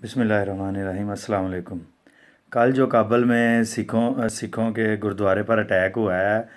बिस्मिल्लाहिर्रहमानिर्रहीम। अस्सलाम वालेकुम। कल जो काबुल में सिखों के गुरुद्वारे पर अटैक हुआ है,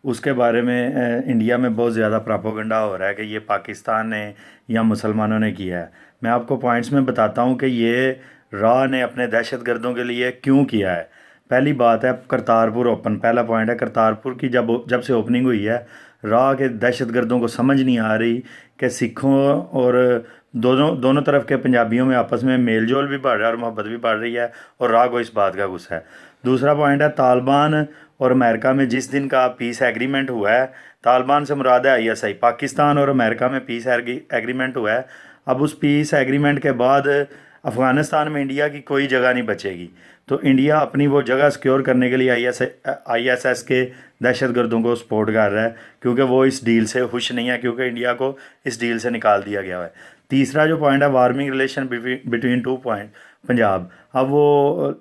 उसके बारे में इंडिया में बहुत ज़्यादा प्रोपेगेंडा हो रहा है कि ये पाकिस्तान ने या मुसलमानों ने किया है। मैं आपको पॉइंट्स में बताता हूँ कि ये रॉ ने अपने दहशतगर्दों के लिए क्यों किया है। पहली बात है करतारपुर ओपन। पहला पॉइंट है करतारपुर की जब से ओपनिंग हुई है, रॉ के दहशतगर्दों को समझ नहीं आ रही कि सिखों और दोनों दोनों तरफ के पंजाबियों में आपस में मेल जोल भी बढ़ रहा है और मोहब्बत भी बढ़ रही है, और रॉ को इस बात का गुस्सा है। दूसरा पॉइंट है तालिबान और अमेरिका में जिस दिन का पीस एग्रीमेंट हुआ है, तालिबान से मुराद है आईएसआई। पाकिस्तान और अमेरिका में पीस एग्रीमेंट हुआ है। अब उस पीस एग्रीमेंट के बाद अफ़गानिस्तान में इंडिया की कोई जगह नहीं बचेगी। तो इंडिया अपनी वो जगह सिक्योर करने के लिए आईएसएस के दहशतगर्दों को सपोर्ट कर रहा है, क्योंकि वो इस डील से खुश नहीं है, क्योंकि इंडिया को इस डील से निकाल दिया गया है। तीसरा जो पॉइंट है warming relation between two point Punjab. अब वो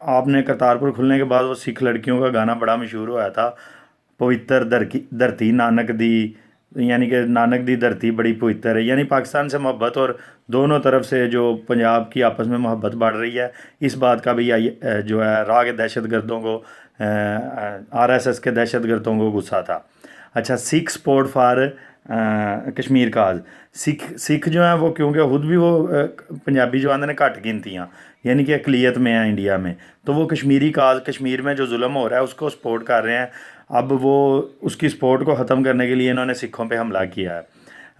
आपने करतारपुर खुलने के बाद वो सिख लड़कियों का गाना बड़ा मशहूर हुआ था, पवित्र धरती नानक दी, यानी कि नानक दी धरती बड़ी पवित्र है। यानी पाकिस्तान से मोहब्बत और दोनों तरफ से जो पंजाब की आपस में मोहब्बत बढ़ रही है, इस बात का भी जो है रॉ के दहशतगर्दों को, आरएसएस के दहशतगर्दों को गुस्सा था। अच्छा, सिख सपोर्ट फॉर कश्मीर काज। सिख जो है वो, क्योंकि खुद भी वो पंजाबी जो आंदे ने घट गिनतियाँ, यानी कि अकलीत में है इंडिया में, तो वो कश्मीरी काज, कश्मीर में जो जुल्म हो रहा है उसको सपोर्ट कर रहे हैं। अब वो उसकी सपोर्ट को ख़त्म करने के लिए इन्होंने सिखों पे हमला किया है।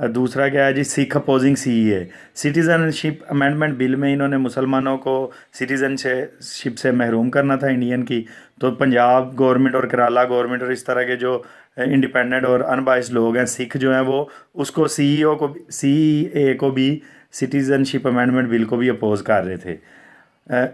दूसरा क्या है जी, Sikh opposing CAA citizenship amendment bill में इन्होंने मुसलमानों को सिटीज़नशिप से महरूम करना था इंडियन की। तो पंजाब गवर्नमेंट और केरला गवर्नमेंट और इस तरह के जो इंडिपेंडेंट और अनबाइस्ड लोग हैं सिख जो हैं, वो उसको सीएए को भी, सिटीज़नशिप अमेंडमेंट बिल को भी अपोज कर रहे थे।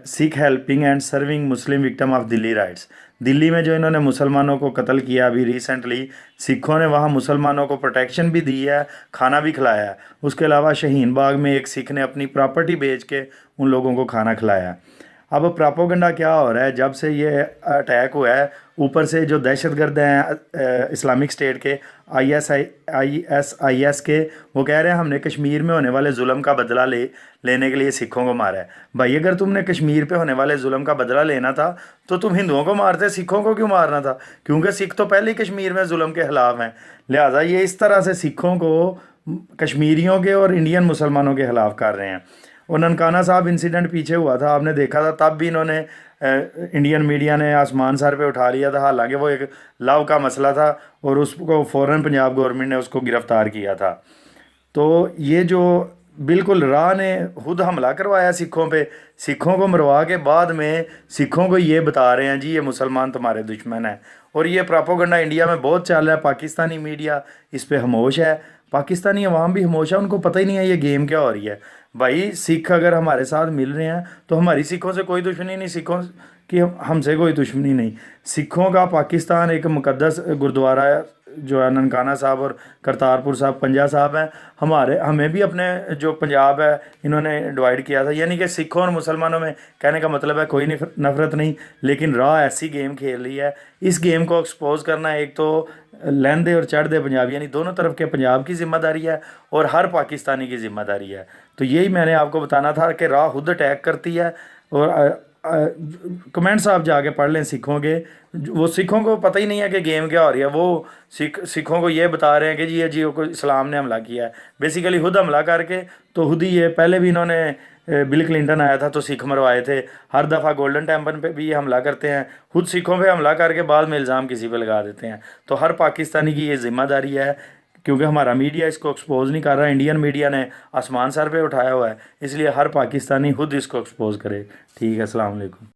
Sikh helping and serving Muslim victim of Delhi rights. Delhi में जो इन्होंने मुसलमानों को कत्ल किया अभी रिसेंटली, सिखों ने वहाँ मुसलमानों को प्रोटेक्शन भी दी है, खाना भी खिलाया है। उसके अलावा शाहीन बाग में एक सिख ने अपनी प्रॉपर्टी बेच के उन लोगों को खाना खिलाया है। अब प्रोपेगेंडा क्या हो रहा है, जब से ये अटैक हुआ है, ऊपर से जो दहशतगर्द हैं इस्लामिक स्टेट के, आईएस के, वो कह रहे हैं हमने कश्मीर में होने वाले जुल्म का बदला लेने के लिए सिखों को मारा है। भाई, अगर तुमने कश्मीर पे होने वाले जुल्म का बदला लेना था तो तुम हिंदुओं को मारते, सिखों को क्यों मारना था? क्योंकि सिख तो पहले ही कश्मीर में जुल्म के खिलाफ हैं। लिहाजा ये इस तरह से सिखों को कश्मीरियों के और इंडियन मुसलमानों के खिलाफ कर रहे हैं। और ननकाना साहब इंसिडेंट पीछे हुआ था, आपने देखा था, तब भी इन्होंने इंडियन मीडिया ने आसमान सर पे उठा लिया था, हालांकि वो एक लव का मसला था और उसको फ़ौरन पंजाब गवर्नमेंट ने उसको गिरफ़्तार किया था। तो ये जो बिल्कुल रॉ ने खुद हमला करवाया सिखों पे, सिखों को मरवा के बाद में सिखों को ये बता रहे हैं जी ये मुसलमान तुम्हारे दुश्मन हैं। और ये प्रोपेगेंडा इंडिया में बहुत चल रहा है, पाकिस्तानी मीडिया इस पे खामोश है, पाकिस्तानी अवाम भी खामोश है, उनको पता ही नहीं है ये गेम क्या हो रही है। भाई, सिख अगर हमारे साथ मिल रहे हैं तो हमारी सिखों से कोई दुश्मनी नहीं, सिखों की हमसे कोई दुश्मनी नहीं। सिखों का पाकिस्तान एक मुकद्दस गुरुद्वारा जो है ननकाना साहब और करतारपुर साहब पंजा साहब हैं, हमें भी अपने जो पंजाब है इन्होंने डिवाइड किया था। यानी कि सिखों और मुसलमानों में कहने का मतलब है कोई नफरत नहीं, लेकिन रॉ ऐसी गेम खेल रही है। इस गेम को एक्सपोज करना एक तो लहंदे और चढ़दे पंजाब, यानी दोनों तरफ के पंजाब की जिम्मेदारी है और हर पाकिस्तानी की जिम्मेदारी है। तो यही मैंने आपको बताना था कि रॉ खुद अटैक करती है। और कमेंट्स आप जाके पढ़ लें सिखों के, वो सिखों को पता ही नहीं है कि गेम क्या हो रही है। वो सिखों को ये बता रहे हैं कि जी ये जियो को इस्लाम ने हमला किया है, बेसिकली खुद हमला करके। तो खुद ही ये पहले भी इन्होंने बिल क्लिंटन आया था तो सिख मरवाए थे, हर दफ़ा गोल्डन टेम्पल पे भी ये हमला करते हैं, खुद सिखों पे हमला करके बाद में इल्ज़ाम किसी पे लगा देते हैं। तो हर पाकिस्तानी की ये जिम्मेदारी है, क्योंकि हमारा मीडिया इसको एक्सपोज नहीं कर रहा, इंडियन मीडिया ने आसमान सर पे उठाया हुआ है, इसलिए हर पाकिस्तानी खुद इसको एक्सपोज करे। ठीक है, अस्सलाम वालेकुम।